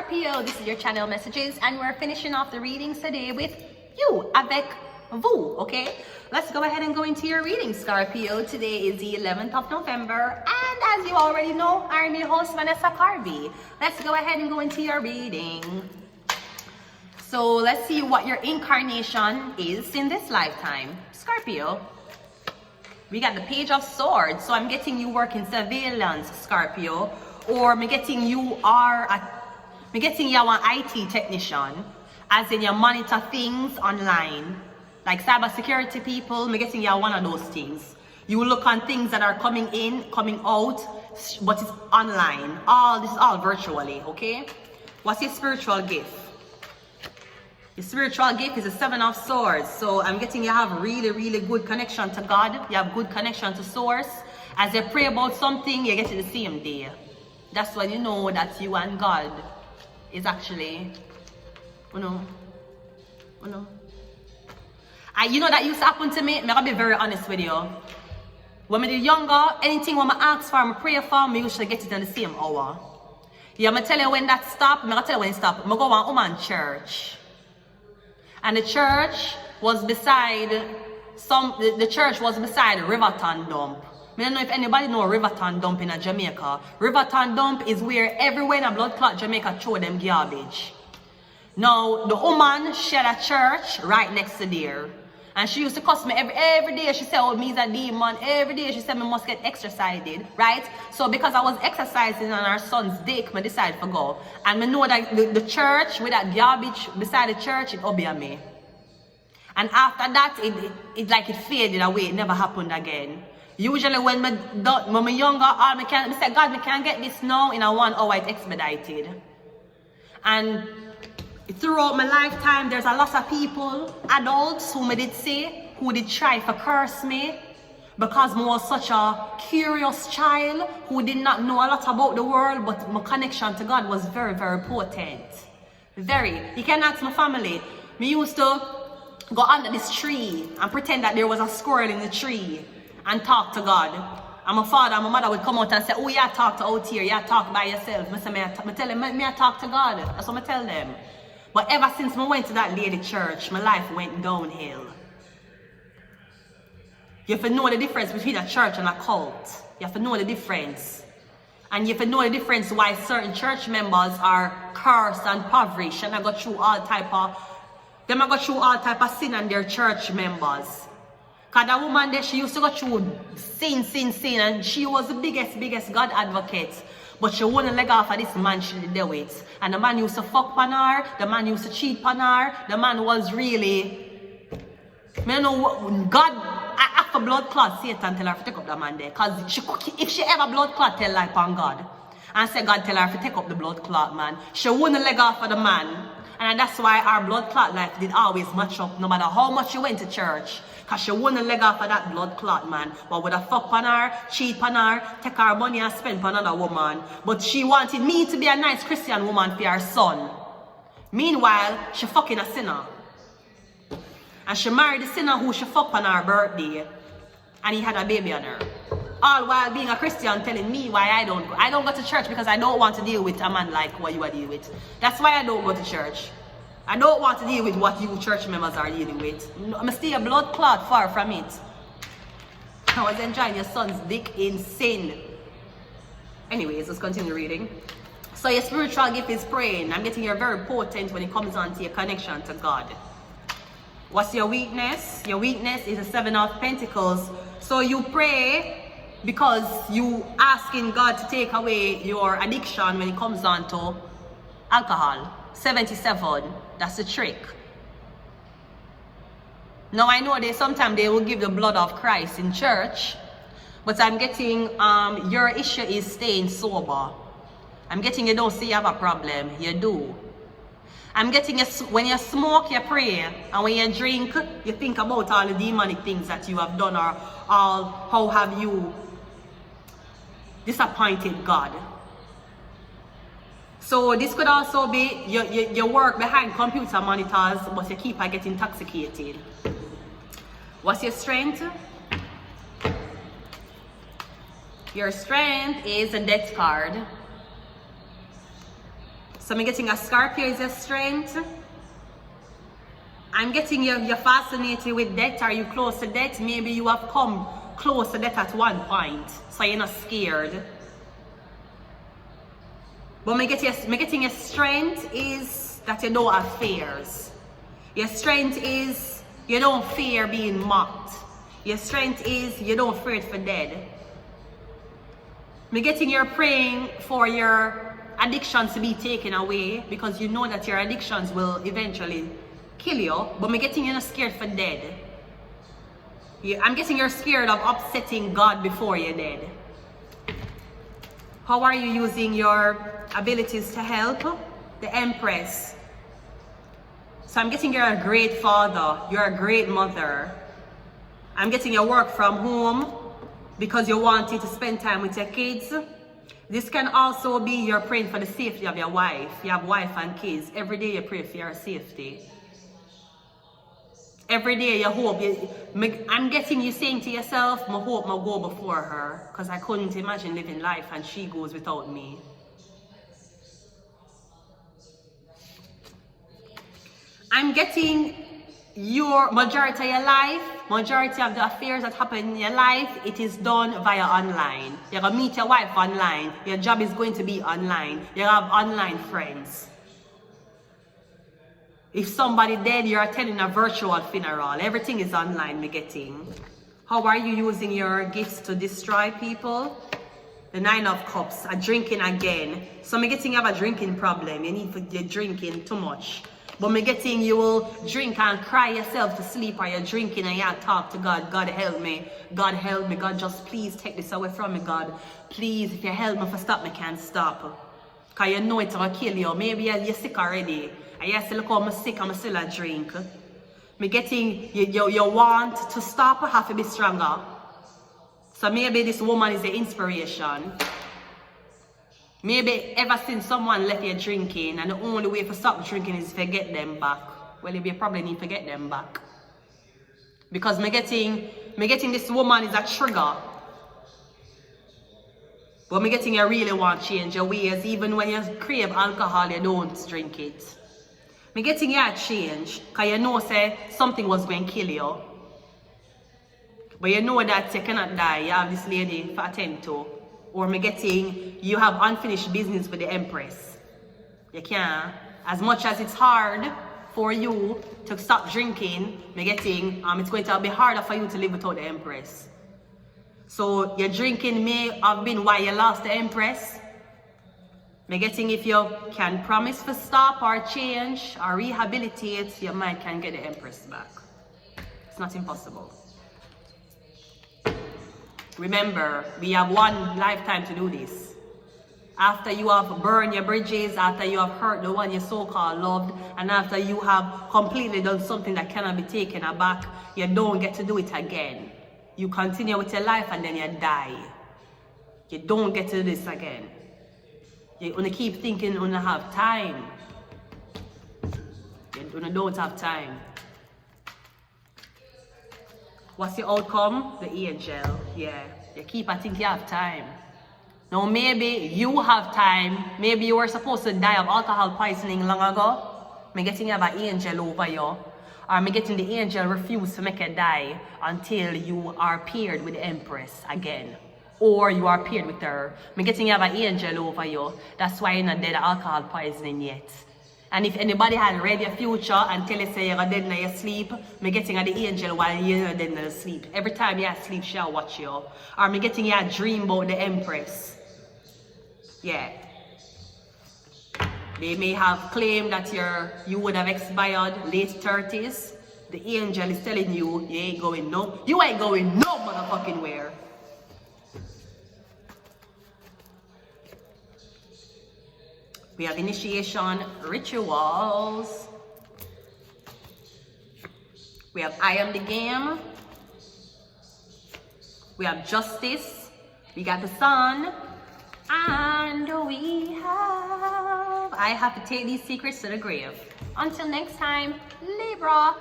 Scorpio. This is your channel messages, and we're finishing off the readings today with you, avec vous, okay? Let's go ahead and go into your reading, Scorpio. Today is the 11th of November, and as you already know, I'm your host, Vanessa Carby. Let's go ahead and go into your reading. So let's see what your incarnation is in this lifetime. Scorpio, we got the Page of Swords. So I'm getting you work in surveillance, Scorpio, or I'm getting you are an IT technician, as in you monitor things online, like cybersecurity people. I'm getting you one of those things. You look on things that are coming in, coming out, but it's online. This is all virtually, okay? What's your spiritual gift? Your spiritual gift is the Seven of Swords. So I'm getting you have really, really good connection to God. You have good connection to Source. As you pray about something, you get it the same day. That's when you know that you and God is actually, you know that used to happen to me. I'm gonna be very honest with you. When I was younger, anything when I ask for, I pray for, I usually get it in the same hour. Yeah, I'm tell you when that stop. I'm gonna tell you when it stop. I'm go to a woman church. And the church was beside the church was beside Riverton Dump. I don't know if anybody know Riverton Dump in Jamaica. Riverton Dump is where everywhere in a blood clot Jamaica throw them garbage. Now the woman she had a church right next to there. And she used to cuss me every day. She said, oh, me's a demon. Every day she said me must get exercised, right? So because I was exercising on our son's dick, I decided to go. And I know that the church with that garbage beside the church, it obeyed me. And after that, it faded away. It never happened again. Usually when I'm younger, I said, God, I can't get this now in a 1 hour, it's expedited. And throughout my lifetime, there's a lot of people, adults, whom I did say, who did try to curse me because I was such a curious child who did not know a lot about the world, but my connection to God was very, very potent. Very. You can ask my family. Me used to go under this tree and pretend that there was a squirrel in the tree and talk to God. And my father and my mother would come out and say, oh, you talk to out here, you talk by yourself. I tell them, I talk to God. That's what I tell them. But ever since I went to that lady church, my life went downhill. You have to know the difference between a church and a cult. You have to know the difference. And you have to know the difference why certain church members are cursed and impoverished and I go through all type of sin on their church members. Because that woman there, she used to go through sin, and she was the biggest God advocate. But she wouldn't leg off of this man she did with. And the man used to fuck on her, the man used to cheat on her, the man was really, I know what, God, after blood clot, Satan tell her to take up the man there. Because if she ever blood clot tell her upon God, and say God tell her to take up the blood clot man, she wouldn't leg off of the man. And that's why our blood clot life did always match up, no matter how much she went to church. Because she wouldn't leg off of that blood clot man. But would have fuck on her, cheat on her, take her money and spend on another woman. But she wanted me to be a nice Christian woman for her son. Meanwhile, she fucking a sinner. And she married the sinner who she fucked on her birthday. And he had a baby on her. All while being a Christian telling me why I don't go. I don't go to church because I don't want to deal with a man like what you are dealing with. That's why I don't go to church. I don't want to deal with what you church members are dealing with. I'm going to stay a blood clot far from it. I was enjoying your son's dick in sin. Anyways, let's continue reading. So your spiritual gift is praying. I'm getting you're very potent when it comes on to your connection to God. What's your weakness? Your weakness is the Seven of Pentacles. So you pray because you asking God to take away your addiction when it comes on to alcohol. 77, that's the trick. Now I know sometimes they will give the blood of Christ in church, but I'm getting your issue is staying sober. I'm getting you don't say you have a problem, you do. I'm getting you, when you smoke you pray, and when you drink you think about all the demonic things that you have done, or how have you disappointed God. So this could also be you work behind computer monitors, but you keep on getting intoxicated. What's your strength? Your strength is a death card. So I'm getting a Scorpio is your strength. I'm getting you're fascinated with death. Are you close to death? Maybe you have come close to death at one point, so you're not scared. But me getting your strength is that you don't have fears. Your strength is you don't fear being mocked. Your strength is you don't fear it for dead. Me getting you're praying for your addictions to be taken away, because you know that your addictions will eventually kill you, but me getting you're not scared for dead. I'm guessing you're scared of upsetting God before you're dead. How are you using your abilities to help? The Empress. So I'm getting you're a great father, you're a great mother. I'm getting your work from home because you wanted to spend time with your kids. This can also be you're praying for the safety of your wife. You have wife and kids. Every day you pray for your safety. Every day you hope. I'm getting you saying to yourself, I hope I go before her, because I couldn't imagine living life and she goes without me. I'm getting your majority of your life, majority of the affairs that happen in your life, it is done via online. You're going to meet your wife online. Your job is going to be online. You have online friends. If somebody dead, you're attending a virtual funeral. Everything is online, me getting. How are you using your gifts to destroy people? The Nine of Cups, a drinking again. So me getting you have a drinking problem. You're drinking too much. But me getting you will drink and cry yourself to sleep, or you're drinking and you talk to God. God help me. God help me. God just please take this away from me, God. Please, if you help me for stop, me can't stop. Because you know it's going to kill you. Maybe you're sick already. And you say, look how I'm sick, I'm still a drink. Me getting, you want to stop, have to be stronger. So maybe this woman is the inspiration. Maybe ever since someone left you drinking, and the only way to stop drinking is to get them back. Well, you probably need to get them back. Because me getting this woman is a trigger. But me getting you really want to change your ways. Even when you crave alcohol, you don't drink it. Me getting you a change, because you know say something was going to kill you. But you know that you cannot die. You have this lady to attend to. Or me getting you have unfinished business with the Empress. You can't. As much as it's hard for you to stop drinking, me getting it's going to be harder for you to live without the Empress. So your drinking may have been why you lost the Empress. Me getting if you can promise to stop or change or rehabilitate, you might can get the Empress back. It's not impossible. Remember, we have one lifetime to do this. After you have burned your bridges, after you have hurt the one you so-called loved, and after you have completely done something that cannot be taken aback, you don't get to do it again. You continue with your life and then you die. You don't get to do this again. You only keep thinking you only have time. You only don't have time. What's the outcome? The angel. Yeah. You keep thinking you have time. Now maybe you have time. Maybe you were supposed to die of alcohol poisoning long ago. Me getting you have an angel over you. Or me getting the angel refuse to make you die until you are paired with the Empress again. Or you are paired with her. Me getting you have an angel over you. That's why you're not dead of alcohol poisoning yet. And if anybody had read your future and tell you say you're dead in your sleep, me getting the angel while you're dead in your sleep. Every time you're asleep, she'll watch you. Or me getting you a dream about the Empress. Yeah. They may have claimed that you would have expired late 30s. The angel is telling you, you ain't going no. You ain't going no motherfucking where. We have initiation rituals. We have I am the game. We have justice. We got the sun. And we have I have to take these secrets to the grave. Until next time, Libra.